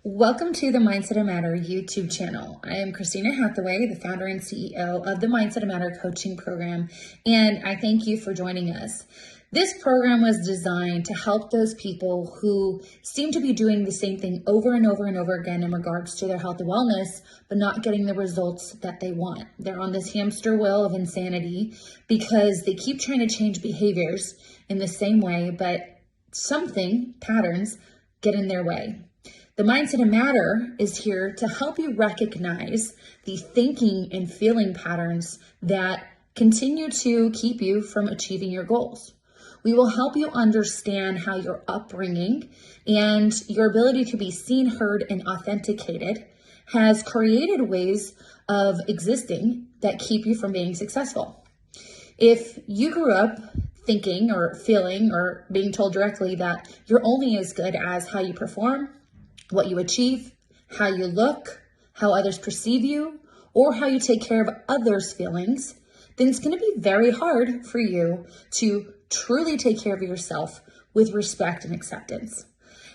Welcome to the Mindset of Matter YouTube channel. I am Christina Hathaway, the founder and CEO of the Mindset of Matter coaching program, and I thank you for joining us. This program was designed to help those people who seem to be doing the same thing over and over and over again in regards to their health and wellness, but not getting the results that they want. They're on this hamster wheel of insanity because they keep trying to change behaviors in the same way, but patterns get in their way. The Mindset of Matter is here to help you recognize the thinking and feeling patterns that continue to keep you from achieving your goals. We will help you understand how your upbringing and your ability to be seen, heard, and authenticated has created ways of existing that keep you from being successful. If you grew up thinking or feeling or being told directly that you're only as good as how you perform, what you achieve, how you look, how others perceive you, or how you take care of others' feelings, then it's going to be very hard for you to truly take care of yourself with respect and acceptance.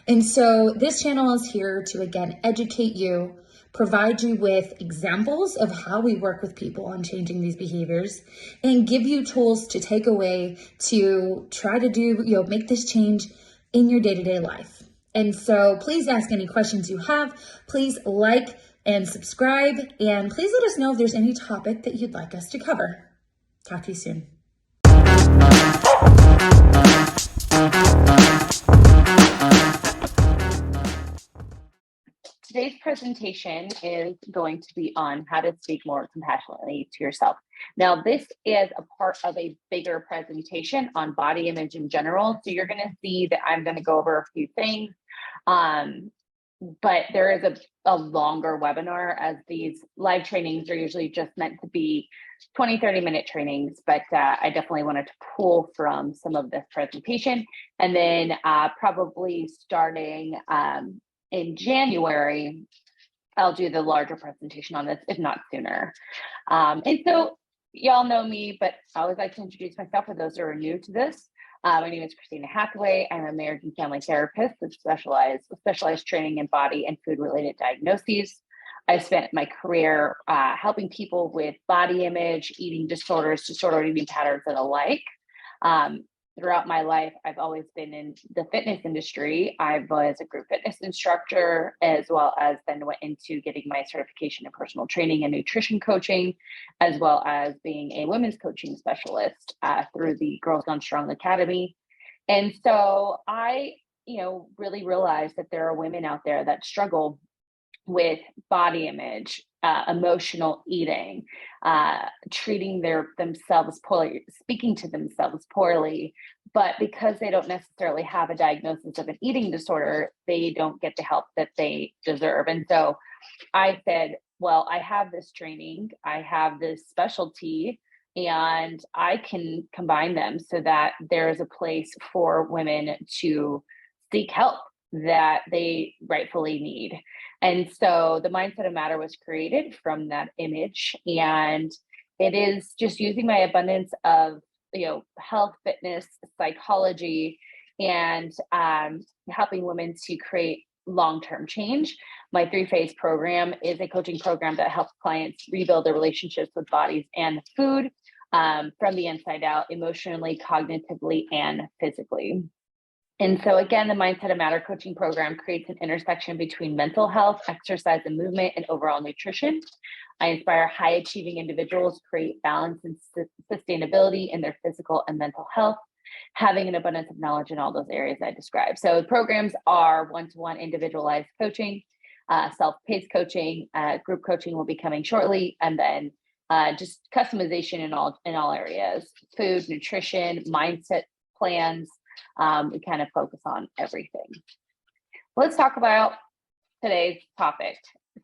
And so this channel is here to, again, educate you, provide you with examples of how we work with people on changing these behaviors, and give you tools to take away to try to do, make this change in your day-to-day life. And so please ask any questions you have. Please like and subscribe, and please let us know if there's any topic that you'd like us to cover. Talk to you soon. Today's presentation is going to be on how to speak more compassionately to yourself. Now, this is a part of a bigger presentation on body image in general. So you're going to see that I'm going to go over a few things. But there is a longer webinar, as these live trainings are usually just meant to be 20-30 minute trainings, but I definitely wanted to pull from some of this presentation. And then probably starting in January, I'll do the larger presentation on this, if not sooner. And so y'all know me, but I always like to introduce myself for those who are new to this. My name is Christina Hathaway. I'm a marriage and family therapist with specialized training in body and food-related diagnoses. I spent my career helping people with body image, eating disorders, disordered eating patterns, and the like. Throughout my life, I've always been in the fitness industry. I was a group fitness instructor, as well as then went into getting my certification in personal training and nutrition coaching, as well as being a women's coaching specialist through the Girls Gone Strong Academy. And so I, really realized that there are women out there that struggle with body image, emotional eating, treating themselves poorly, speaking to themselves poorly, but because they don't necessarily have a diagnosis of an eating disorder, they don't get the help that they deserve. And so I said, well, I have this training, I have this specialty, and I can combine them so that there is a place for women to seek help that they rightfully need. And so the Mindset of Matter was created from that image, and it is just using my abundance of health, fitness, psychology, and helping women to create long-term change. My 3-phase program is a coaching program that helps clients rebuild their relationships with bodies and food from the inside out, emotionally, cognitively, and physically. And so again, the Mindset of Matter coaching program creates an intersection between mental health, exercise and movement, and overall nutrition. I inspire high-achieving individuals to create balance and sustainability in their physical and mental health, having an abundance of knowledge in all those areas I described. So the programs are one-to-one individualized coaching, self-paced coaching, group coaching will be coming shortly, and then just customization in all areas: food, nutrition, mindset plans. We kind of focus on everything. Let's talk about today's topic.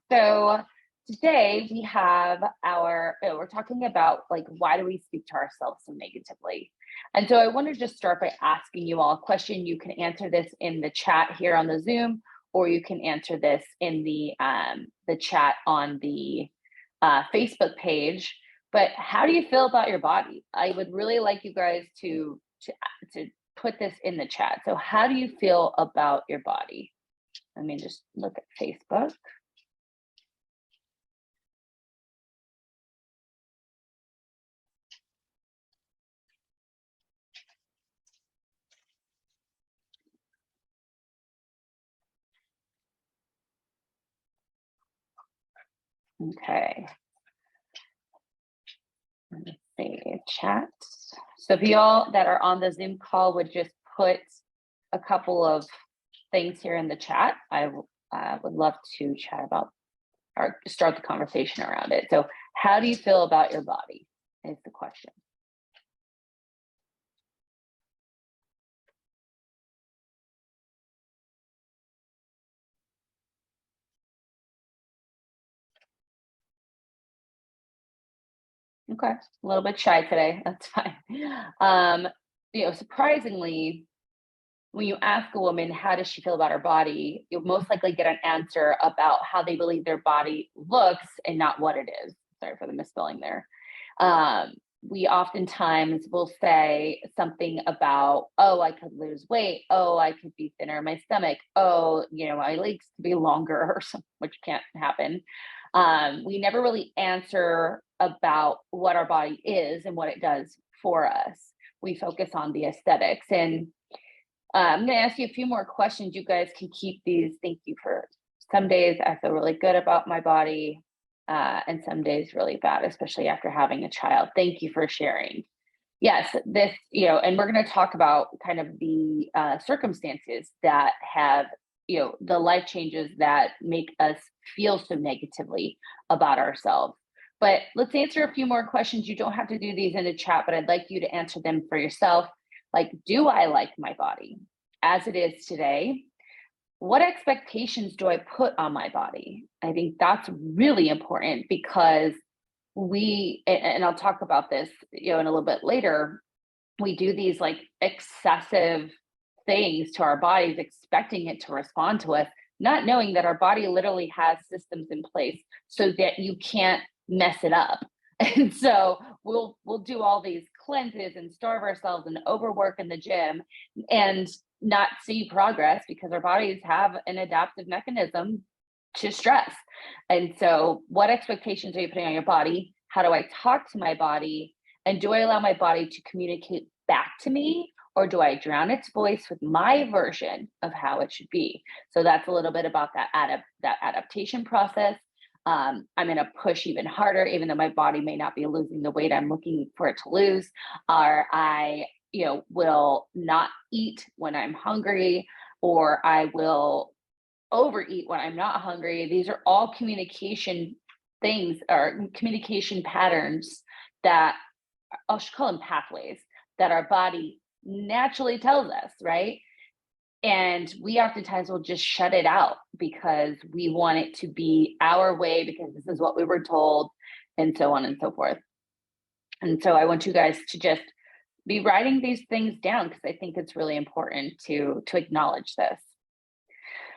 So today we have we're talking about why do we speak to ourselves so negatively? And so I want to just start by asking you all a question. You can answer this in the chat here on the Zoom, or you can answer this in the chat on the Facebook page. But how do you feel about your body? I would really like you guys to put this in the chat. So how do you feel about your body? Let me just look at Facebook. Okay. Let's see, chat. So if you all that are on the Zoom call would just put a couple of things here in the chat, I would love to chat about or start the conversation around it. So how do you feel about your body is the question. Okay, a little bit shy today. That's fine. Surprisingly, when you ask a woman how does she feel about her body, you'll most likely get an answer about how they believe their body looks and not what it is. Sorry for the misspelling there. We oftentimes will say something about, oh, I could lose weight. Oh, I could be thinner in my stomach. Oh, my legs could be longer or something, which can't happen. We never really answer about what our body is and what it does for us. We focus on the aesthetics. And I'm going to ask you a few more questions. You guys can keep these. Thank you. For some days I feel really good about my body, and some days really bad, especially after having a child. Thank you for sharing. Yes, this, and we're going to talk about kind of the circumstances that have, the life changes that make us feel so negatively about ourselves. But let's answer a few more questions. You don't have to do these in the chat, but I'd like you to answer them for yourself. Like, do I like my body as it is today? What expectations do I put on my body? I think that's really important because and I'll talk about this, in a little bit later, we do these like excessive things to our bodies, expecting it to respond to us, not knowing that our body literally has systems in place so that you can't mess it up. And so we'll do all these cleanses and starve ourselves and overwork in the gym and not see progress because our bodies have an adaptive mechanism to stress. And so what expectations are you putting on your body? How do I talk to my body? And do I allow my body to communicate back to me? Or do I drown its voice with my version of how it should be? So that's a little bit about that adaptation process. I'm going to push even harder, even though my body may not be losing the weight I'm looking for it to lose. Or I, will not eat when I'm hungry, or I will overeat when I'm not hungry. These are all communication things or communication patterns that I should call them pathways that our body naturally tells us, right? And we oftentimes will just shut it out because we want it to be our way because this is what we were told, and so on and so forth. And so I want you guys to just be writing these things down because I think it's really important to acknowledge this.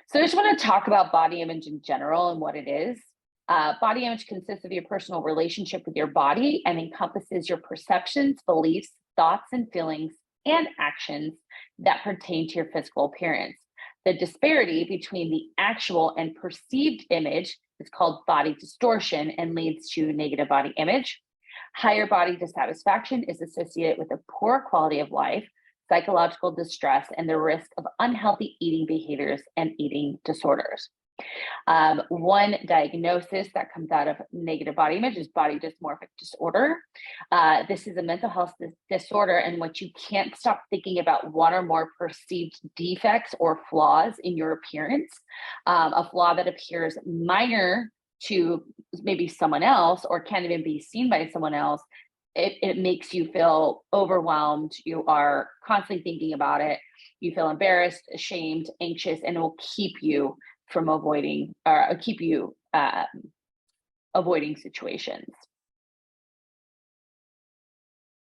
So I just want to talk about body image in general and what it is. Body image consists of your personal relationship with your body and encompasses your perceptions, beliefs, thoughts, and feelings and actions that pertain to your physical appearance. The disparity between the actual and perceived image is called body distortion and leads to negative body image. Higher body dissatisfaction is associated with a poor quality of life, psychological distress, and the risk of unhealthy eating behaviors and eating disorders. One diagnosis that comes out of negative body image is body dysmorphic disorder. This is a mental health disorder in which you can't stop thinking about one or more perceived defects or flaws in your appearance. A flaw that appears minor to maybe someone else or can't even be seen by someone else. It makes you feel overwhelmed. You are constantly thinking about it. You feel embarrassed, ashamed, anxious, and it will keep you from avoiding avoiding situations.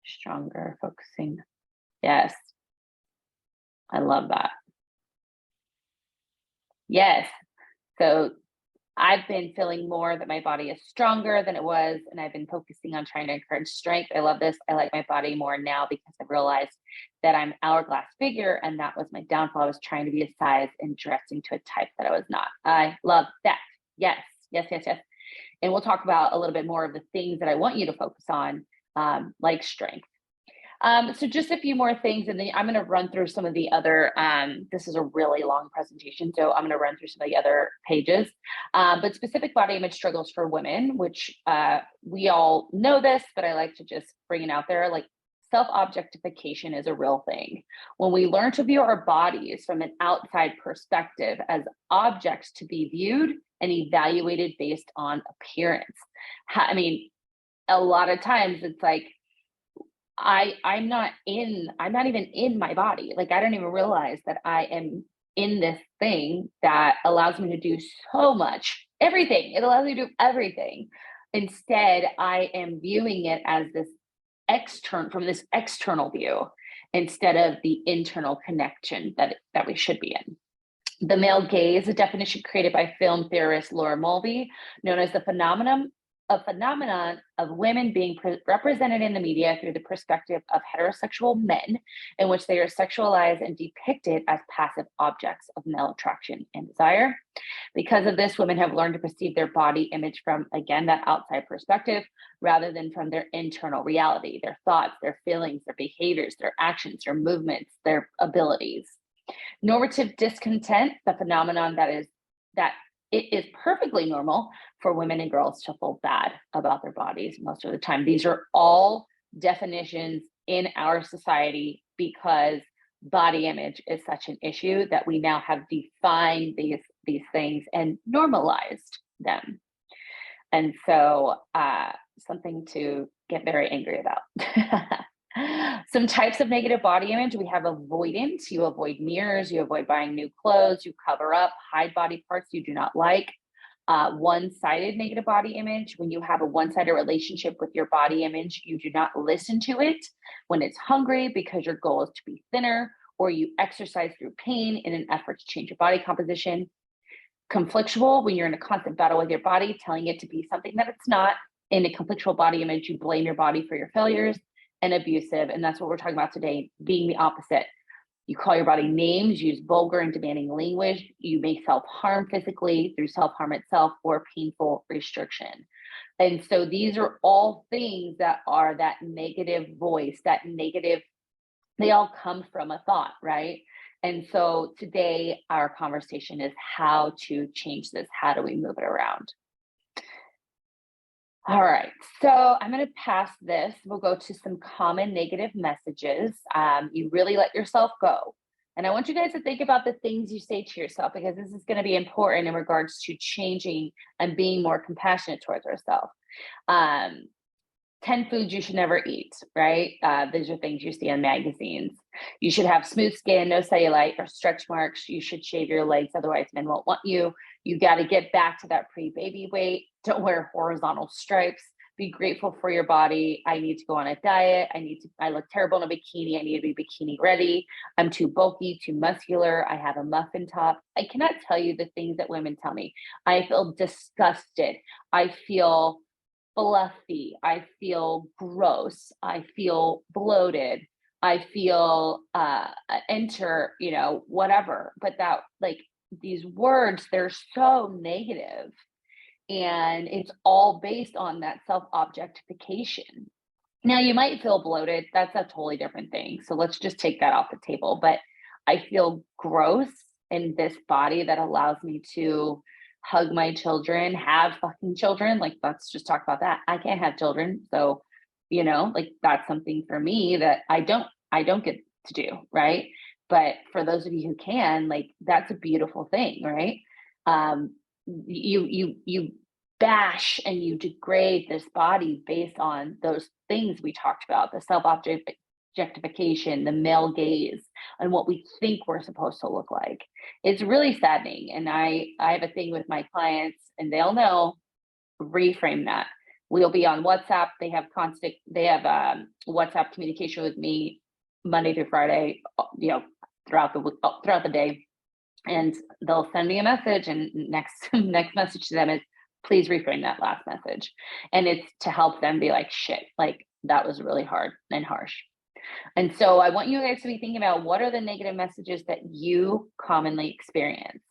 Stronger, focusing. Yes. I love that. Yes. So I've been feeling more that my body is stronger than it was, and I've been focusing on trying to encourage strength. I love this. I like my body more now because I've realized that I'm hourglass figure, and that was my downfall. I was trying to be a size and dressing to a type that I was not. I love that. Yes, yes, yes, yes. And we'll talk about a little bit more of the things that I want you to focus on, like strength. So just a few more things, and then I'm going to run through some of the other, this is a really long presentation, so I'm going to run through some of the other pages. But specific body image struggles for women, which we all know this, but I like to just bring it out there. Like, self-objectification is a real thing. When we learn to view our bodies from an outside perspective as objects to be viewed and evaluated based on appearance. I mean, a lot of times it's like, I'm not even in my body. Like, I don't even realize that I am in this thing that allows me to do so much, everything. It allows me to do everything. Instead, I am viewing it as this from this external view instead of the internal connection that we should be in. The male gaze, a definition created by film theorist Laura Mulvey, known as the phenomenon of women being represented in the media through the perspective of heterosexual men, in which they are sexualized and depicted as passive objects of male attraction and desire. Because of this, women have learned to perceive their body image from, again, that outside perspective, rather than from their internal reality, their thoughts, their feelings, their behaviors, their actions, their movements, their abilities. Normative discontent, the phenomenon that it is perfectly normal for women and girls to feel bad about their bodies most of the time. These are all definitions in our society because body image is such an issue that we now have defined these things and normalized them. And so something to get very angry about. Some types of negative body image. We have avoidance. You avoid mirrors. You avoid buying new clothes. You cover up, hide body parts you do not like. One-sided negative body image. When you have a one-sided relationship with your body image, you do not listen to it when it's hungry because your goal is to be thinner, or you exercise through pain in an effort to change your body composition. Conflictual, when you're in a constant battle with your body, telling it to be something that it's not. In a conflictual body image, you blame your body for your failures. And abusive, and that's what we're talking about today, being the opposite. You call your body names, use vulgar and demanding language, you make self-harm physically through self-harm itself or painful restriction. And so these are all things that are that negative voice, that negative, they all come from a thought, right? And so today our conversation is how to change this. How do we move it around? All right, so I'm going to pass this. We'll go to some common negative messages. You really let yourself go. And I want you guys to think about the things you say to yourself, because this is going to be important in regards to changing and being more compassionate towards ourselves. 10 foods you should never eat, right? These are things you see in magazines. You should have smooth skin, no cellulite or stretch marks. You should shave your legs, otherwise men won't want you. You got to get back to that pre-baby weight. Don't wear horizontal stripes. Be grateful for your body. I need to go on a diet. I look terrible in a bikini. I need to be bikini ready. I'm too bulky, too muscular. I have a muffin top. I cannot tell you the things that women tell me. I feel disgusted. I feel fluffy. I feel gross. I feel bloated. I feel whatever. But that, like, these words, they're so negative. And it's all based on that self-objectification. Now, you might feel bloated. That's a totally different thing. So let's just take that off the table. But I feel gross in this body that allows me to hug my children, have fucking children. Like, let's just talk about that. I can't have children. So, like, that's something for me that I don't get to do. Right. But for those of you who can, like, that's a beautiful thing. Right. You bash and you degrade this body based on those things we talked about, the self-objectification, the male gaze, and what we think we're supposed to look like. It's really saddening. And I have a thing with my clients, and they'll know, reframe that. We'll be on WhatsApp. They have WhatsApp communication with me Monday through Friday, throughout the day. And they'll send me a message, and next message to them is, please reframe that last message. And it's to help them be like, shit, like that was really hard and harsh. And so I want you guys to be thinking about, what are the negative messages that you commonly experience?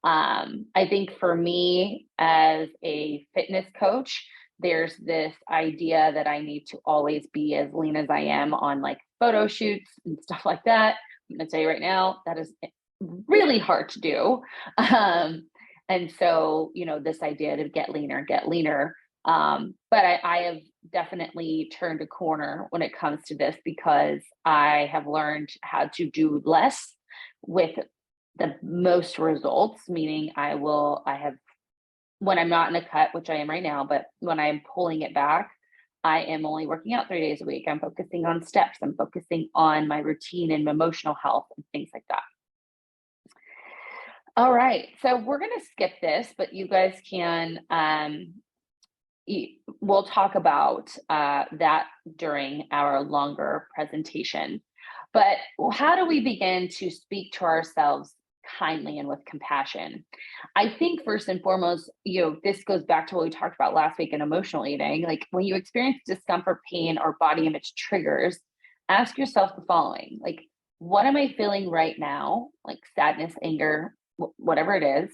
I think for me as a fitness coach, there's this idea that I need to always be as lean as I am on like photo shoots and stuff like that. I'm going to tell you right now, that is really hard to do. And so, this idea to get leaner. But I have definitely turned a corner when it comes to this, because I have learned how to do less with the most results, meaning when I'm not in a cut, which I am right now, but when I'm pulling it back, I am only working out 3 days a week. I'm focusing on steps. I'm focusing on my routine and emotional health and things like that. All right. So we're going to skip this, but you guys can, we'll talk about that during our longer presentation. But how do we begin to speak to ourselves kindly and with compassion? I think first and foremost, this goes back to what we talked about last week in emotional eating. Like when you experience discomfort, pain, or body image triggers, ask yourself the following: like, what am I feeling right now? Like sadness, anger, whatever it is.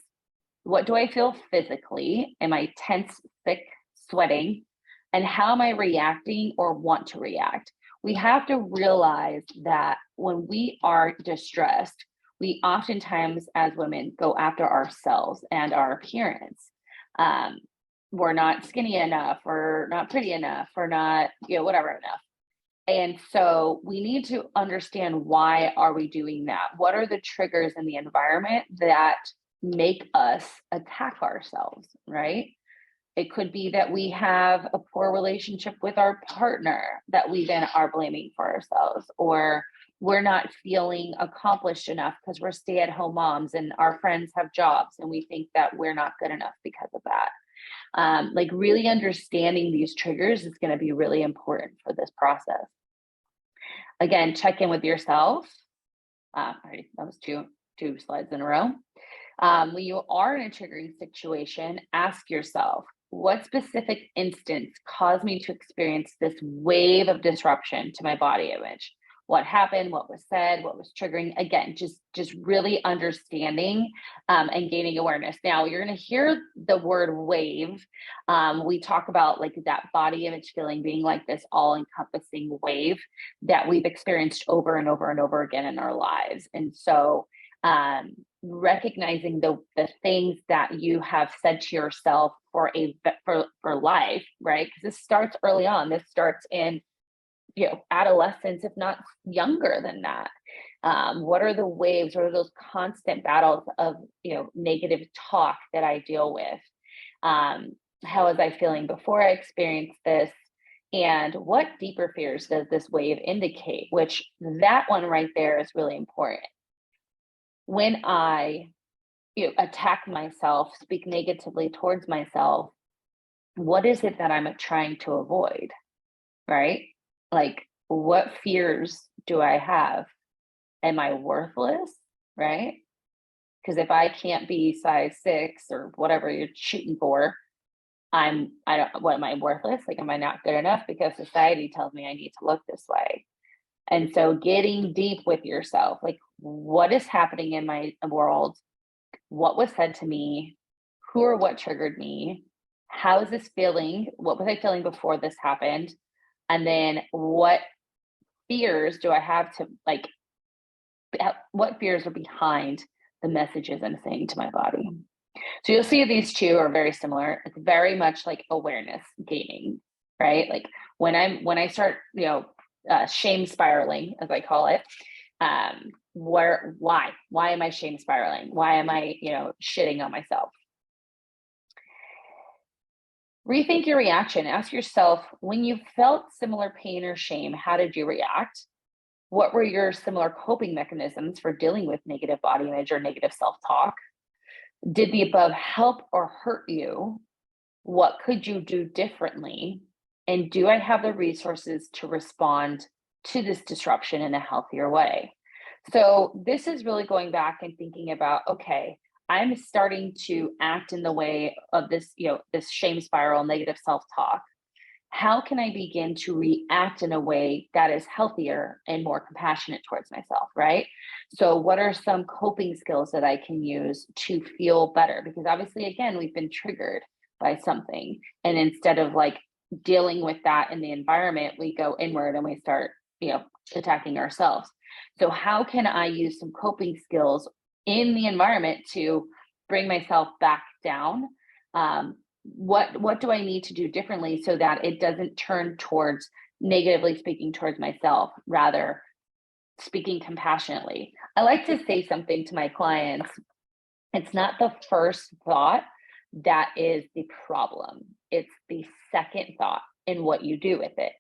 What do I feel physically? Am I tense, sick, sweating? And how am I reacting or want to react? We have to realize that when we are distressed, we oftentimes as women go after ourselves and our appearance. We're not skinny enough, or not pretty enough, or not, whatever enough. And so we need to understand, why are we doing that? What are the triggers in the environment that make us attack ourselves, right? It could be that we have a poor relationship with our partner that we then are blaming for ourselves, or we're not feeling accomplished enough because we're stay-at-home moms and our friends have jobs and we think that we're not good enough because of that. Like really understanding these triggers is going to be really important for this process. Again, check in with yourself. That was two slides in a row. When you are in a triggering situation, ask yourself, what specific instance caused me to experience this wave of disruption to my body image? What happened? What was said? What was triggering? Again, just really understanding and gaining awareness. Now, you're going to hear the word wave. We talk about like that body image feeling being like this all-encompassing wave that we've experienced over and over and over again in our lives. And so recognizing the things that you have said to yourself for life, right? Because this starts early on. This starts in adolescence, if not younger than that. What are the waves? What are those constant battles of negative talk that I deal with? How was I feeling before I experienced this? And what deeper fears does this wave indicate? Which that one right there is really important. When I attack myself, speak negatively towards myself, what is it that I'm trying to avoid, right? Like, what fears do I have? Am I worthless, right? Because if I can't be size 6 or whatever you're shooting for, what am I worthless? Like, am I not good enough because society tells me I need to look this way? And so getting deep with yourself, like, what is happening in my world? What was said to me? Who or what triggered me? How is this feeling? What was I feeling before this happened? And then what fears do I have to, like, what fears are behind the messages I'm saying to my body? So you'll see these two are very similar. It's very much like awareness gaining, right? Like when I start, shame spiraling, as I call it, why am I shame spiraling? Why am I, shitting on myself? Rethink your reaction. Ask yourself, when you felt similar pain or shame, how did you react? What were your similar coping mechanisms for dealing with negative body image or negative self-talk? Did the above help or hurt you? What could you do differently? And do I have the resources to respond to this disruption in a healthier way? So this is really going back and thinking about, okay, I'm starting to act in the way of this, this shame spiral, negative self-talk. How can I begin to react in a way that is healthier and more compassionate towards myself, right? So, what are some coping skills that I can use to feel better? Because obviously, again, we've been triggered by something. And instead of like dealing with that in the environment, we go inward and we start, attacking ourselves. So, how can I use some coping skills in the environment to bring myself back down? What do I need to do differently so that it doesn't turn towards negatively speaking towards myself, rather speaking compassionately? I like to say something to my clients. It's not the first thought that is the problem. It's the second thought and what you do with it.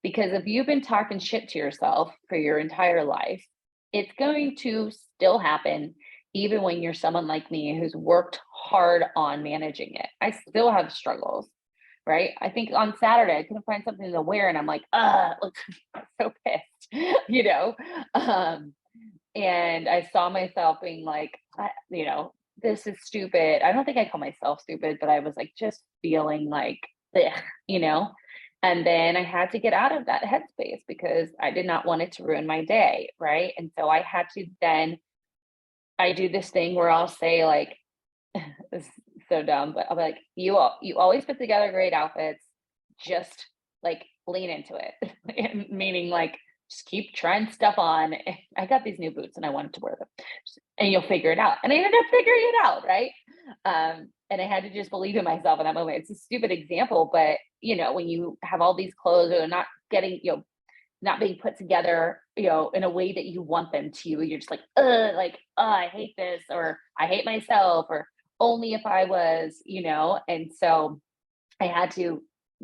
Because if you've been talking shit to yourself for your entire life, it's going to still happen even when you're someone like me who's worked hard on managing it. I still have struggles, right? I think on Saturday I couldn't find something to wear and I'm like, look, I'm so pissed, and I saw myself being like, this is stupid. I don't think I call myself stupid, but I was like just feeling like, ugh, you know? And then I had to get out of that headspace because I did not want it to ruin my day, right? And so I had to then, I do this thing where I'll say like, it's so dumb, but I'll be like, you always put together great outfits. Just like lean into it. Meaning like just keep trying stuff on. I got these new boots and I wanted to wear them. And you'll figure it out. And I ended up figuring it out, right? And I had to just believe in myself in that moment. It's a stupid example, but when you have all these clothes that are not getting, not being put together, in a way that you want them to, you're just like, I hate this, or I hate myself, or only if I was, and so I had to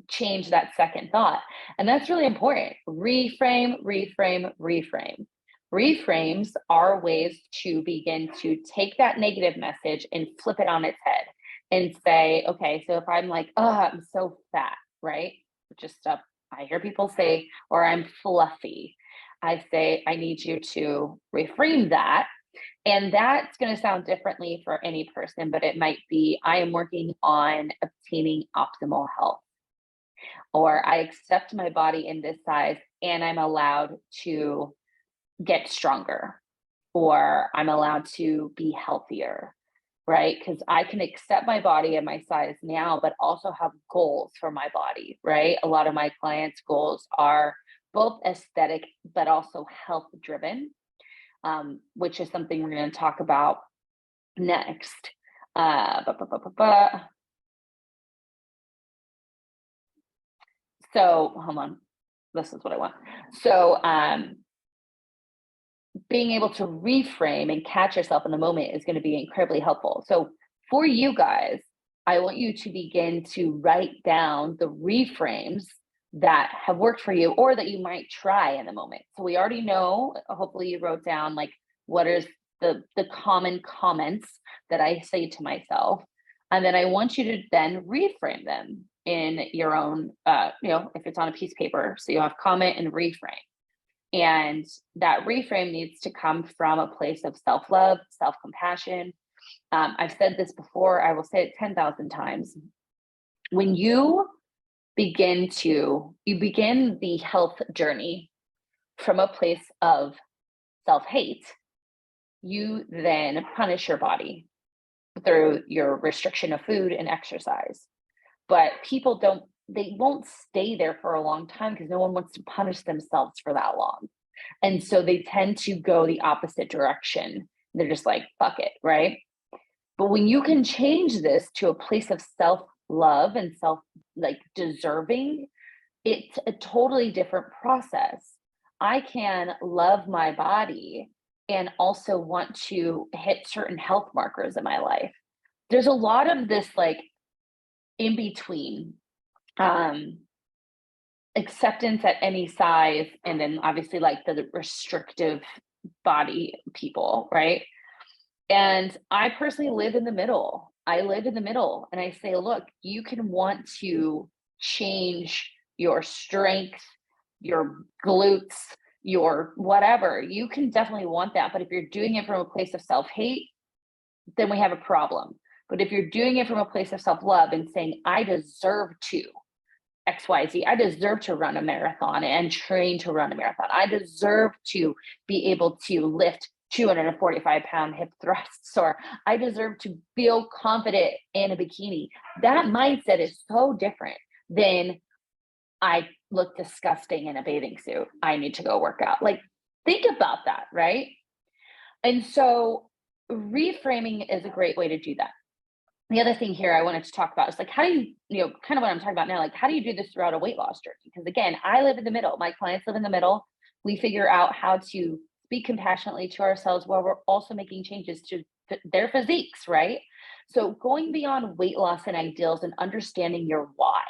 change that second thought. And that's really important. Reframe, reframe, reframe. Reframes are ways to begin to take that negative message and flip it on its head and say, okay, so if I'm like, oh, I'm so fat, right? Just stuff I hear people say, or I'm fluffy. I say, I need you to reframe that. And that's going to sound differently for any person, but it might be, I am working on obtaining optimal health, or I accept my body in this size and I'm allowed to get stronger, or I'm allowed to be healthier, right? Because I can accept my body and my size now, but also have goals for my body, right? A lot of my clients' goals are both aesthetic, but also health driven, which is something we're going to talk about next. So hold on. This is what I want. So being able to reframe and catch yourself in the moment is going to be incredibly helpful. So for you guys, I want you to begin to write down the reframes that have worked for you or that you might try in the moment. So we already know, hopefully you wrote down like what is the common comments that I say to myself. And then I want you to then reframe them in your own, if it's on a piece of paper. So you have comment and reframe. And that reframe needs to come from a place of self-love, self-compassion. I've said this before, I will say it 10,000 times. When you begin the health journey from a place of self-hate, you then punish your body through your restriction of food and exercise. But people they won't stay there for a long time because no one wants to punish themselves for that long. And so they tend to go the opposite direction. They're just like, fuck it, right? But when you can change this to a place of self-love and deserving, it's a totally different process. I can love my body and also want to hit certain health markers in my life. There's a lot of this like in between acceptance at any size, and then obviously like the restrictive body people, right? And I personally live in the middle. I live in the middle and I say, look, you can want to change your strength, your glutes, your whatever, you can definitely want that. But if you're doing it from a place of self-hate, then we have a problem. But if you're doing it from a place of self-love and saying, I deserve to XYZ, I deserve to run a marathon and train to run a marathon. I deserve to be able to lift 245-pound hip thrusts, or I deserve to feel confident in a bikini. That mindset is so different than I look disgusting in a bathing suit. I need to go work out. Like, think about that, right? And so reframing is a great way to do that. The other thing here I wanted to talk about is like, how do kind of what I'm talking about now, like, how do you do this throughout a weight loss journey? Because again, I live in the middle. My clients live in the middle. We figure out how to speak compassionately to ourselves while we're also making changes to their physiques, right? So going beyond weight loss and ideals and understanding your why.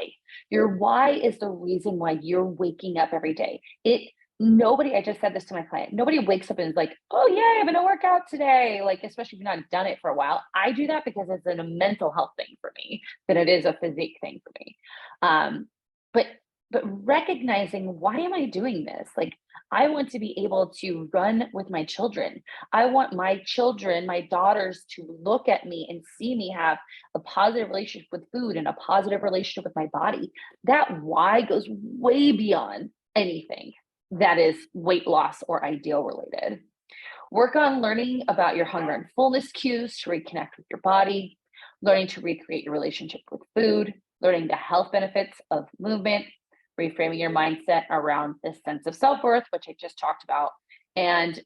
Your why is the reason why you're waking up every day. I just said this to my client, nobody wakes up and is like, oh yeah, I'm gonna work out today. Like, especially if you've not done it for a while. I do that because it's a mental health thing for me than it is a physique thing for me. Um, but but recognizing, why am I doing this? Like, I want to be able to run with my children. I want my children, my daughters, to look at me and see me have a positive relationship with food and a positive relationship with my body. That why goes way beyond anything that is weight loss or ideal related. Work on learning about your hunger and fullness cues to reconnect with your body, learning to recreate your relationship with food, learning the health benefits of movement, reframing your mindset around this sense of self-worth, which I just talked about, and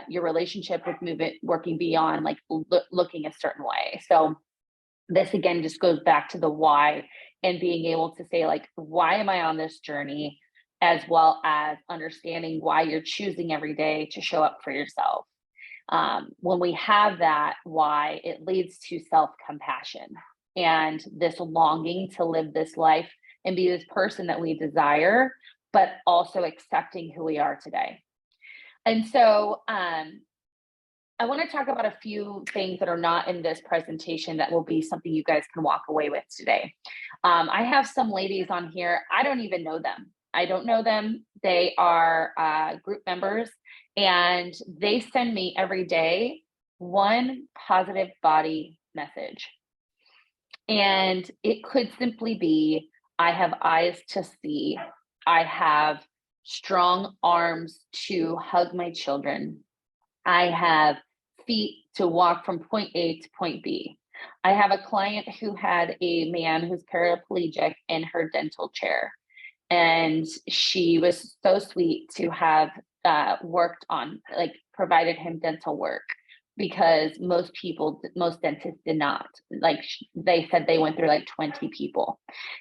your relationship with movement, working beyond like looking a certain way. So this again just goes back to the why, and being able to say, like, why am I on this journey, as well as understanding why you're choosing every day to show up for yourself. When we have that why, it leads to self-compassion and this longing to live this life and be this person that we desire, but also accepting who we are today. And so I want to talk about a few things that are not in this presentation that will be something you guys can walk away with today. I have some ladies on here. I don't even know them. I don't know them. They are group members, and they send me every day one positive body message. And it could simply be, I have eyes to see. I have strong arms to hug my children. I have feet to walk from point A to point B. I have a client who had a man who's paraplegic in her dental chair. And she was so sweet to have worked on, like, provided him dental work, because most dentists did not. Like, they said they went through like 20 people.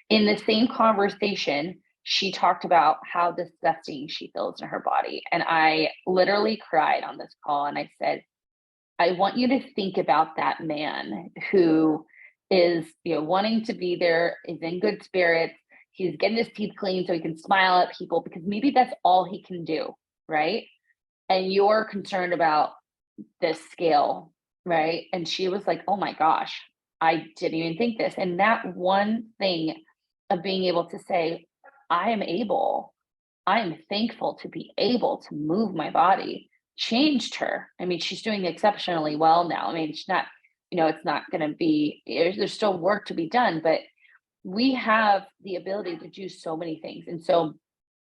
In the same conversation, she talked about how disgusting she feels in her body. And I literally cried on this call. And I said, I want you to think about that man who is, wanting to be there, is in good spirits. He's getting his teeth clean so he can smile at people, because maybe that's all he can do, right? And you're concerned about this scale, right? And she was like, oh my gosh, I didn't even think this. And that one thing of being able to say, I am thankful to be able to move my body, changed her. I mean, she's doing exceptionally well now. I mean, she's not, it's not going to be, there's still work to be done, but we have the ability to do so many things. And so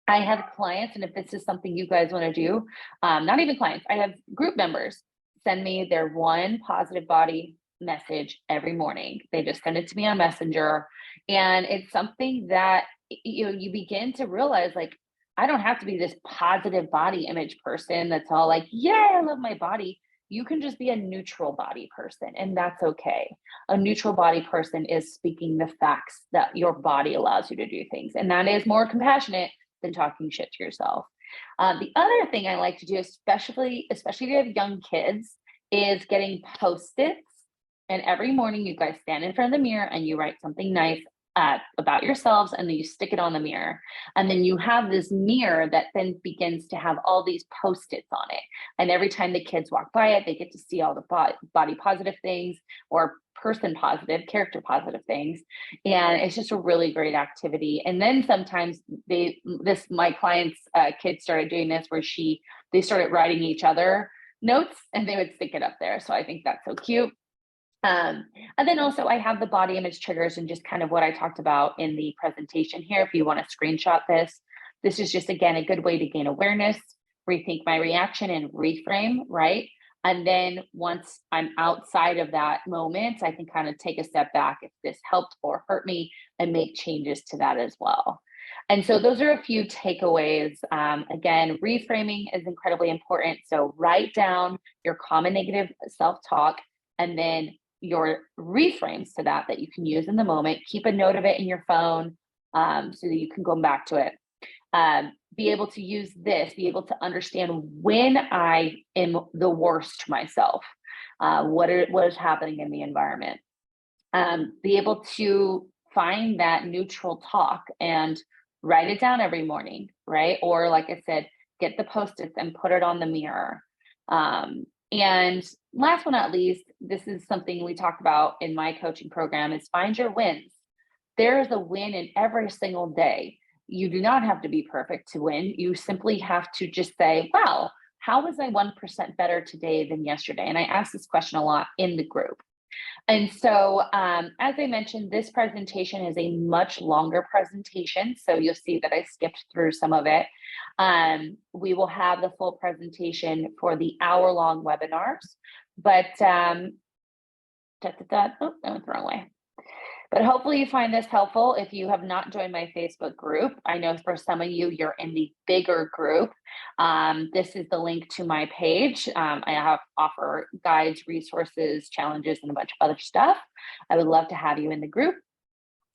I have clients, and if this is something you guys want to do, not even clients, I have group members send me their one positive body message every morning. They just send it to me on Messenger. And it's something that, you begin to realize, like, I don't have to be this positive body image person that's all like, yeah, I love my body. You can just be a neutral body person, and that's okay. A neutral body person is speaking the facts that your body allows you to do things. And that is more compassionate than talking shit to yourself. The other thing I like to do, especially if you have young kids, is getting Post-its. And every morning you guys stand in front of the mirror and you write something nice about yourselves, and then you stick it on the mirror. And then you have this mirror that then begins to have all these post-its on it. And every time the kids walk by it, they get to see all the body positive things or person positive, character positive things. And it's just a really great activity. And then sometimes my client's kids started doing this where they started writing each other notes and they would stick it up there. So I think that's so cute. And then also I have the body image triggers and just kind of what I talked about in the presentation here. If you want to screenshot this is just, again, a good way to gain awareness, rethink my reaction, and reframe, right? And then once I'm outside of that moment, I can kind of take a step back if this helped or hurt me and make changes to that as well. And so those are a few takeaways. Again, reframing is incredibly important. So write down your common negative self-talk and then your reframes to that you can use in the moment. Keep a note of it in your phone so that you can go back to it. Be able to use this, be able to understand when I am the worst to myself, what is happening in the environment. Be able to find that neutral talk and write it down every morning, right? Or like I said, get the Post-its and put it on the mirror. And last but not least, this is something we talk about in my coaching program, is find your wins. There is a win in every single day. You do not have to be perfect to win. You simply have to just say, wow, how was I 1% better today than yesterday? And I ask this question a lot in the group. And so, as I mentioned, this presentation is a much longer presentation. So you'll see that I skipped through some of it. We will have the full presentation for the hour-long webinars, but oh, that went the wrong way. But hopefully you find this helpful. If you have not joined my Facebook group, I know for some of you, you're in the bigger group. This is the link to my page. I offer guides, resources, challenges, and a bunch of other stuff. I would love to have you in the group.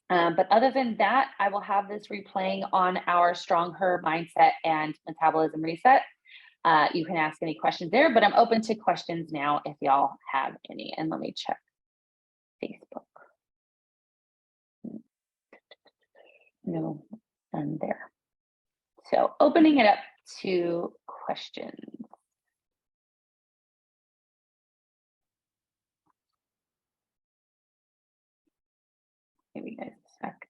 But other than that, I will have this replaying on our Strong Her Mindset and Metabolism Reset. You can ask any questions there, but I'm open to questions now if y'all have any. And let me check Facebook. No, none there. So opening it up to questions. Give you guys a sec.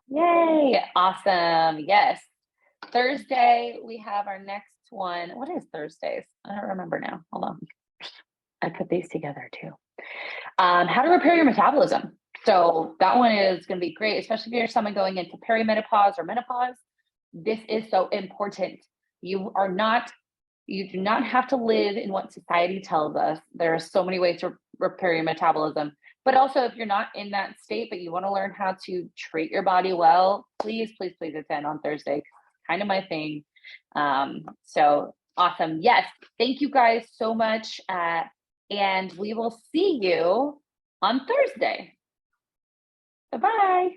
Yay, awesome. Yes. Thursday, we have our next one. What is Thursdays? I don't remember now. Hold on. I put these together too. How to repair your metabolism. So that one is going to be great, especially if you're someone going into perimenopause or menopause. This is so important. You do not have to live in what society tells us. There are so many ways to repair your metabolism. But also, if you're not in that state, but you want to learn how to treat your body well, please, please, please attend on Thursday. Kind of my thing. So awesome. Yes. Thank you guys so much. And we will see you on Thursday. Bye-bye.